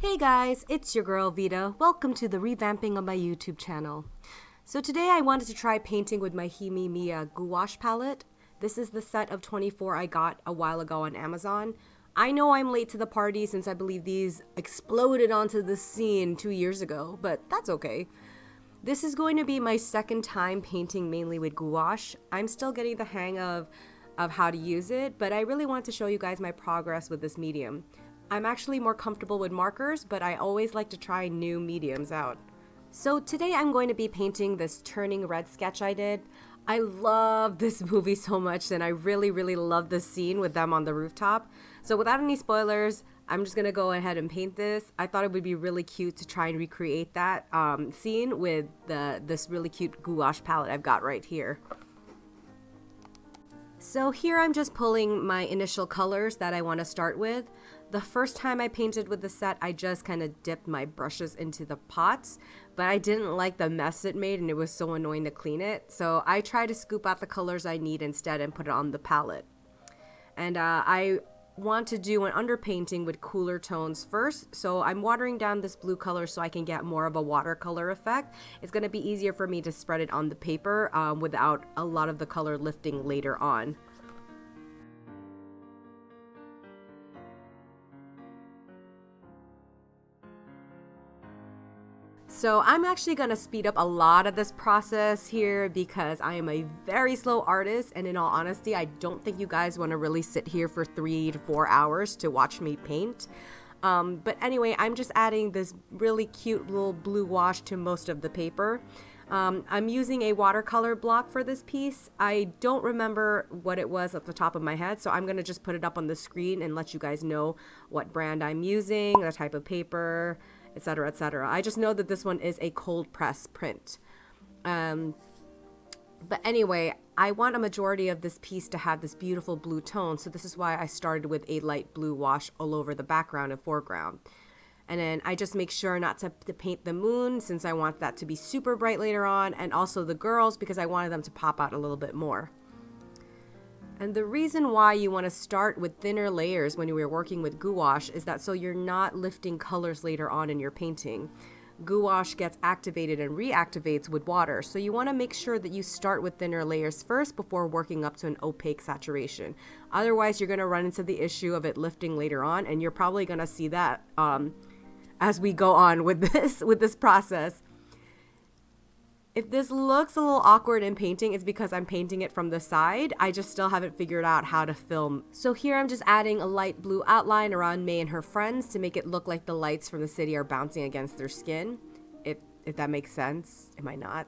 Hey guys, it's your girl Vida. Welcome to the revamping of my YouTube channel. So today I wanted to try painting with my Himi Miya Guache palette. This is the set of 24 I got a while ago on Amazon. I know I'm late to the party since I believe these exploded onto the scene 2 years ago, but that's okay. This is going to be my second time painting mainly with gouache. I'm still getting the hang of how to use it, but I really want to show you guys my progress with this medium. I'm actually more comfortable with markers, but I always like to try new mediums out. So today I'm going to be painting this turning red sketch I did. I love this movie so much, and I really love this scene with them on the rooftop. So without any spoilers, I'm just gonna go ahead and paint this. I thought it would be really cute to try and recreate that scene with this really cute gouache palette I've got right here. So here I'm just pulling my initial colors that I want to start with. The first time I painted with the set, I just kind of dipped my brushes into the pots, but I didn't like the mess it made and it was so annoying to clean it. So I try to scoop out the colors I need instead and put it on the palette. And I want to do an underpainting with cooler tones first, so I'm watering down this blue color so I can get more of a watercolor effect. It's going to be easier for me to spread it on the paper without a lot of the color lifting later on. So I'm actually going to speed up a lot of this process here because I am a very slow artist, and in all honesty, I don't think you guys want to really sit here for 3 to 4 hours to watch me paint. But anyway, I'm just adding this really cute little blue wash to most of the paper. I'm using a watercolor block for this piece. I don't remember what it was at the top of my head, so I'm going to just put it up on the screen and let you guys know what brand I'm using, the type of paper, etc., etc. I just know that this one is a cold press print. But anyway, I want a majority of this piece to have this beautiful blue tone, so this is why I started with a light blue wash all over the background and foreground. And then I just make sure not to paint the moon since I want that to be super bright later on, and also the girls because I wanted them to pop out a little bit more. And the reason why you want to start with thinner layers when you are working with gouache is that so you're not lifting colors later on in your painting. Gouache gets activated and reactivates with water, so you want to make sure that you start with thinner layers first before working up to an opaque saturation. Otherwise, you're going to run into the issue of it lifting later on, and you're probably going to see that as we go on with this process. If this looks a little awkward in painting, it's because I'm painting it from the side. I just still haven't figured out how to film. So here I'm just adding a light blue outline around May and her friends to make it look like the lights from the city are bouncing against their skin. If that makes sense. It might not.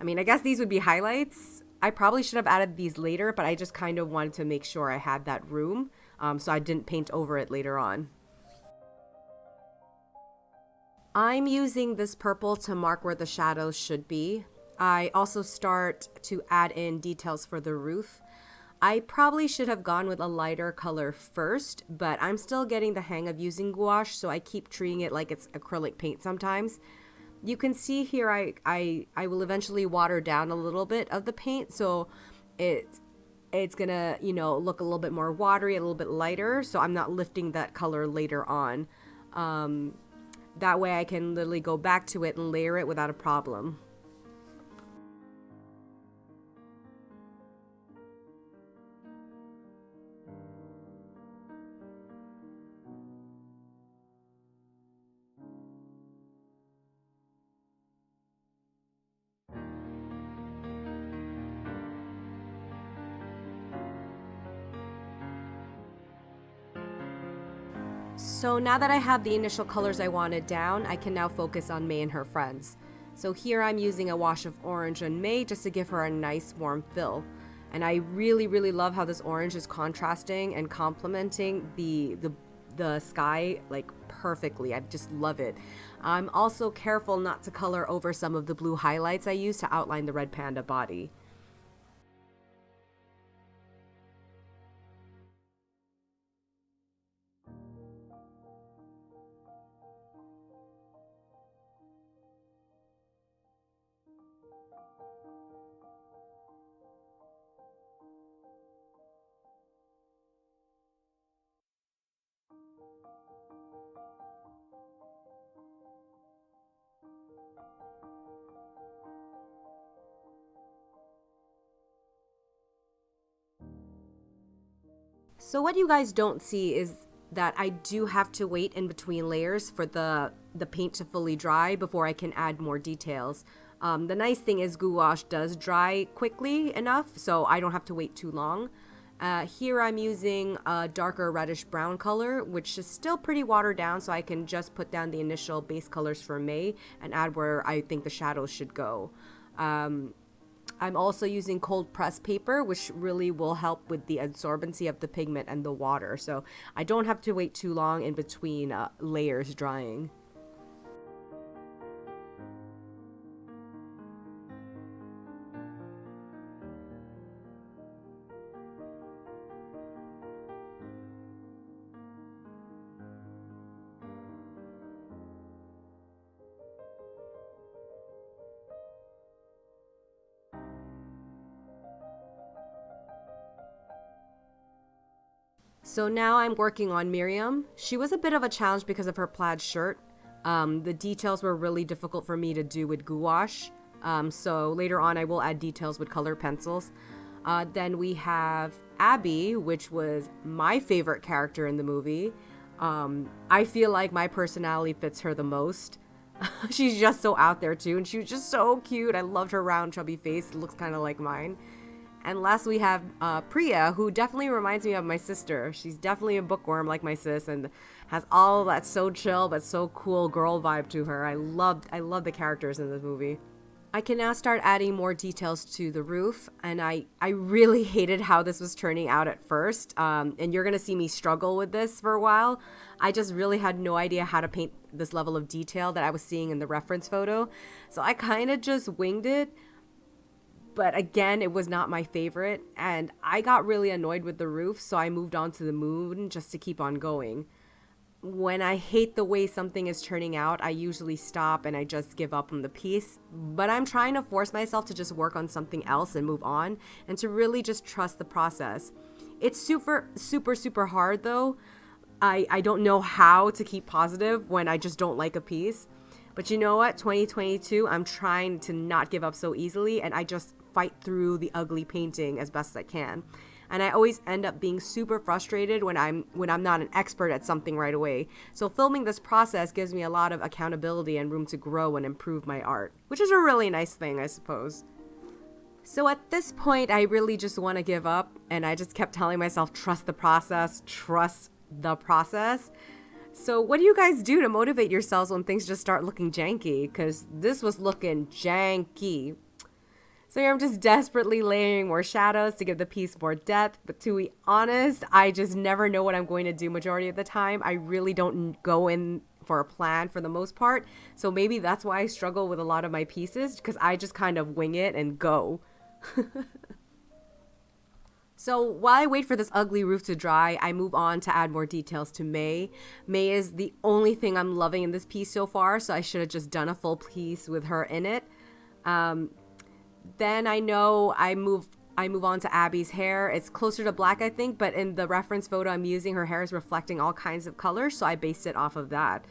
I mean, I guess these would be highlights. I probably should have added these later, but I just kind of wanted to make sure I had that room, so I didn't paint over it later on. I'm using this purple to mark where the shadows should be. I also start to add in details for the roof. I probably should have gone with a lighter color first, but I'm still getting the hang of using gouache, so I keep treating it like it's acrylic paint sometimes. You can see here I will eventually water down a little bit of the paint, so it's gonna, look a little bit more watery, a little bit lighter, so I'm not lifting that color later on. That way I can literally go back to it and layer it without a problem. So now that I have the initial colors I wanted down, I can now focus on May and her friends. So here I'm using a wash of orange on May just to give her a nice warm fill. And I really love how this orange is contrasting and complementing the sky like perfectly. I just love it. I'm also careful not to color over some of the blue highlights I use to outline the red panda body. So what you guys don't see is that I do have to wait in between layers for the paint to fully dry before I can add more details. The nice thing is gouache does dry quickly enough, so I don't have to wait too long. Here I'm using a darker reddish brown color, which is still pretty watered down, so I can just put down the initial base colors for May and add where I think the shadows should go. I'm also using cold pressed paper, which really will help with the absorbency of the pigment and the water, so I don't have to wait too long in between layers drying. So now I'm working on Miriam. She was a bit of a challenge because of her plaid shirt. The details were really difficult for me to do with gouache. So later on I will add details with colored pencils. Then we have Abby, which was my favorite character in the movie. I feel like my personality fits her the most. She's just so out there too, and she was just so cute. I loved her round chubby face. It looks kind of like mine. And last we have Priya, who definitely reminds me of my sister. She's definitely a bookworm like my sis and has all that so chill but so cool girl vibe to her. I love the characters in this movie. I can now start adding more details to the roof, and I really hated how this was turning out at first. And you're going to see me struggle with this for a while. I just really had no idea how to paint this level of detail that I was seeing in the reference photo. So I kind of just winged it. But again, it was not my favorite, and I got really annoyed with the roof, so I moved on to the moon just to keep on going. When I hate the way something is turning out, I usually stop and I just give up on the piece. But I'm trying to force myself to just work on something else and move on, and to really just trust the process. It's super, super, super hard though. I don't know how to keep positive when I just don't like a piece. But you know what? 2022, I'm trying to not give up so easily, and I just fight through the ugly painting as best as I can. And I always end up being super frustrated when I'm not an expert at something right away. So filming this process gives me a lot of accountability and room to grow and improve my art, which is a really nice thing, I suppose. So at this point, I really just want to give up, and I just kept telling myself, trust the process, trust the process. So what do you guys do to motivate yourselves when things just start looking janky? Because this was looking janky. So here I'm just desperately layering more shadows to give the piece more depth. But to be honest, I just never know what I'm going to do majority of the time. I really don't go in for a plan for the most part. So maybe that's why I struggle with a lot of my pieces, because I just kind of wing it and go. So while I wait for this ugly roof to dry, I move on to add more details to May. May is the only thing I'm loving in this piece so far, so I should have just done a full piece with her in it. Then I know I move on to Abby's hair. It's closer to black, I think, but in the reference photo I'm using, her hair is reflecting all kinds of colors, so I based it off of that.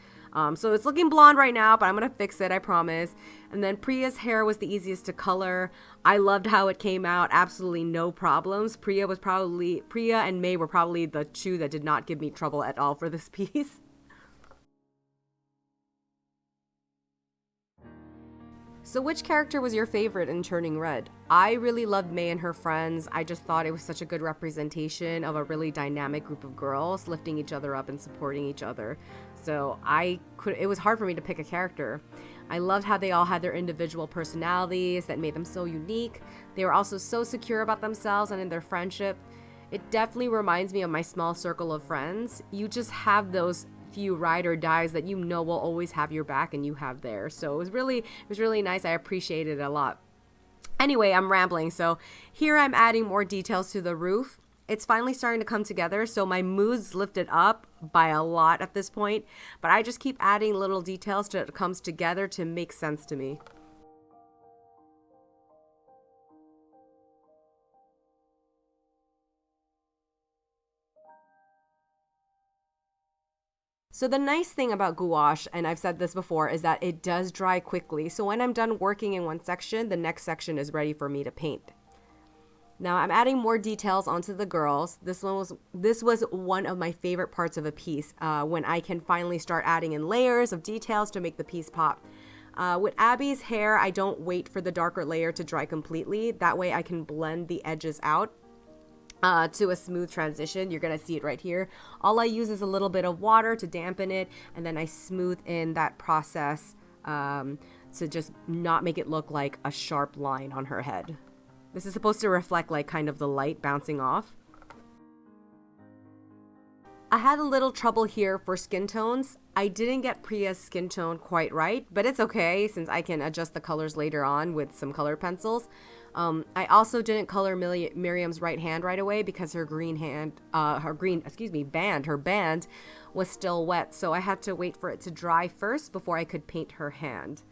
So it's looking blonde right now, but I'm going to fix it, I promise. And then Priya's hair was the easiest to color. I loved how it came out. Absolutely no problems. Priya and May were probably the two that did not give me trouble at all for this piece. So which character was your favorite in Turning Red? I really loved May and her friends. I just thought it was such a good representation of a really dynamic group of girls lifting each other up and supporting each other. So it was hard for me to pick a character. I loved how they all had their individual personalities that made them so unique. They were also so secure about themselves and in their friendship. It definitely reminds me of my small circle of friends. You just have those few ride or dies that you know will always have your back and you have theirs. So it was really nice. I appreciated it a lot. Anyway, I'm rambling. So here I'm adding more details to the roof. It's finally starting to come together, so my mood's lifted up by a lot at this point, but I just keep adding little details till it comes together to make sense to me. So the nice thing about gouache, and I've said this before, is that it does dry quickly. So when I'm done working in one section, the next section is ready for me to paint. Now I'm adding more details onto the girls. This was one of my favorite parts of a piece, when I can finally start adding in layers of details to make the piece pop. With Abby's hair, I don't wait for the darker layer to dry completely. That way I can blend the edges out to a smooth transition. You're gonna see it right here. All I use is a little bit of water to dampen it, and then I smooth in that process to just not make it look like a sharp line on her head. This is supposed to reflect like kind of the light bouncing off. I had a little trouble here for skin tones. I didn't get Priya's skin tone quite right, but it's okay since I can adjust the colors later on with some color pencils. I also didn't color Miriam's right hand right away because her band was still wet, so I had to wait for it to dry first before I could paint her hand.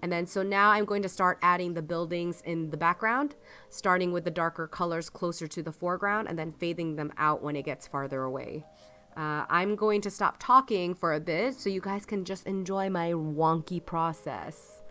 And then so now I'm going to start adding the buildings in the background, starting with the darker colors closer to the foreground and then fading them out when it gets farther away. I'm going to stop talking for a bit so you guys can just enjoy my wonky process.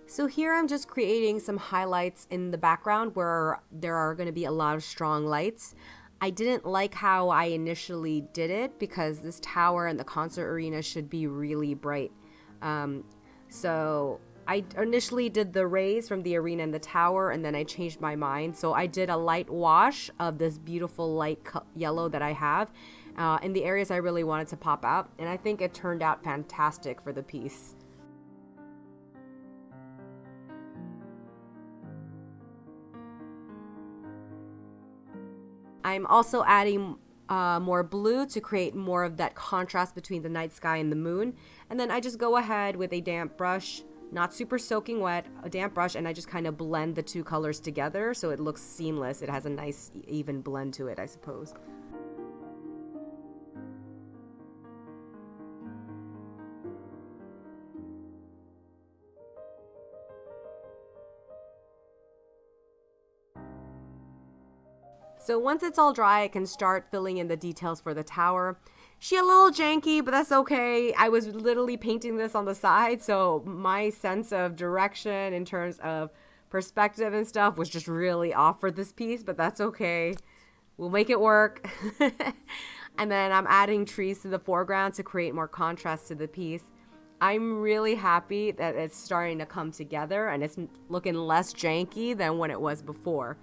So here I'm just creating some highlights in the background where there are going to be a lot of strong lights. I didn't like how I initially did it because this tower and the concert arena should be really bright. So I initially did the rays from the arena and the tower, and then I changed my mind. So I did a light wash of this beautiful light yellow that I have in the areas I really wanted to pop out. And I think it turned out fantastic for the piece. I'm also adding more blue to create more of that contrast between the night sky and the moon. And then I just go ahead with a damp brush, not super soaking wet, a damp brush, and I just kind of blend the two colors together so it looks seamless. It has a nice even blend to it, I suppose. So once it's all dry, I can start filling in the details for the tower. She a little janky, but that's okay. I was literally painting this on the side, so my sense of direction in terms of perspective and stuff was just really off for this piece, but that's okay. We'll make it work. And then I'm adding trees to the foreground to create more contrast to the piece. I'm really happy that it's starting to come together and it's looking less janky than when it was before.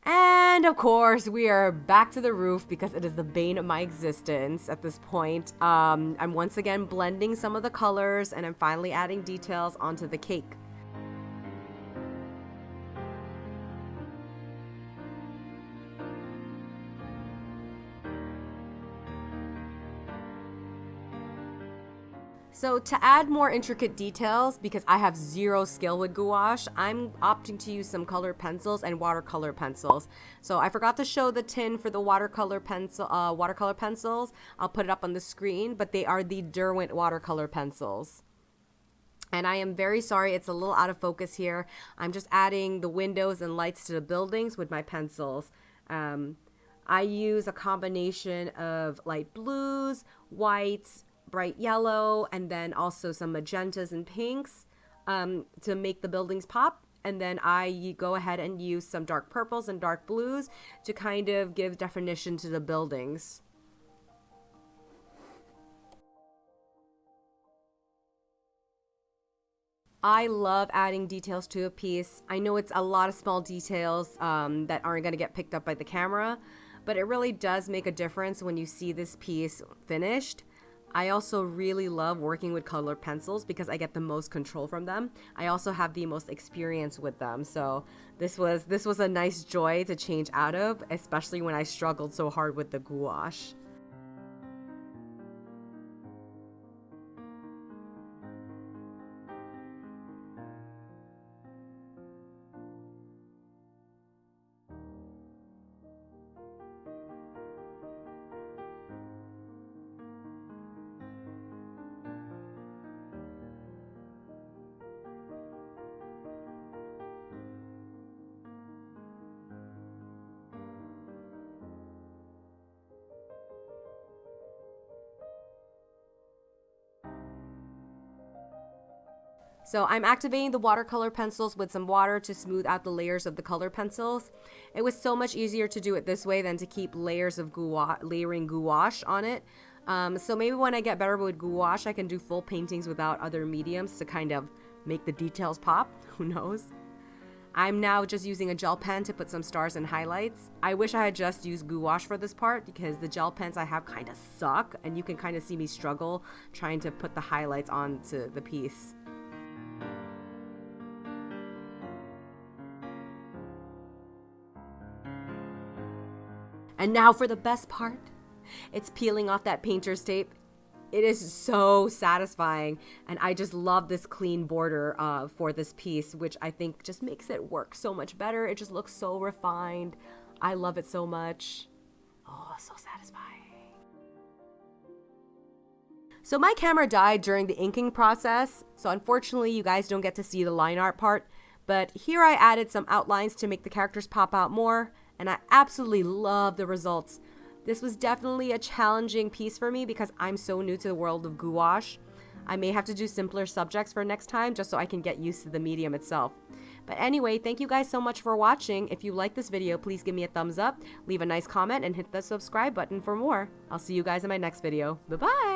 And of course, we are back to the roof because it is the bane of my existence at this point. I'm once again blending some of the colors and I'm finally adding details onto the cake. So to add more intricate details, because I have zero skill with gouache, I'm opting to use some colored pencils and watercolor pencils. So I forgot to show the tin for the watercolor pencils. I'll put it up on the screen, but they are the Derwent watercolor pencils. And I am very sorry, it's a little out of focus here. I'm just adding the windows and lights to the buildings with my pencils. I use a combination of light blues, whites, bright yellow, and then also some magentas and pinks to make the buildings pop. and then I go ahead and use some dark purples and dark blues to kind of give definition to the buildings. I love adding details to a piece. I know it's a lot of small details that aren't going to get picked up by the camera, but it really does make a difference when you see this piece finished. I also really love working with colored pencils because I get the most control from them. I also have the most experience with them, so this was a nice joy to change out of, especially when I struggled so hard with the gouache. So I'm activating the watercolor pencils with some water to smooth out the layers of the color pencils. It was so much easier to do it this way than to keep layers of layering gouache on it. So maybe when I get better with gouache, I can do full paintings without other mediums to kind of make the details pop. Who knows? I'm now just using a gel pen to put some stars and highlights. I wish I had just used gouache for this part because the gel pens I have kind of suck, and you can kind of see me struggle trying to put the highlights onto the piece. And now for the best part. It's peeling off that painter's tape. It is so satisfying, and I just love this clean border for this piece, which I think just makes it work so much better. It just looks so refined. I love it so much. Oh, so satisfying. So my camera died during the inking process, so unfortunately you guys don't get to see the line art part, but here I added some outlines to make the characters pop out more, and I absolutely love the results. This was definitely a challenging piece for me because I'm so new to the world of gouache. I may have to do simpler subjects for next time just so I can get used to the medium itself. But anyway, thank you guys so much for watching. If you like this video, please give me a thumbs up, leave a nice comment, and hit the subscribe button for more. I'll see you guys in my next video. Bye-bye!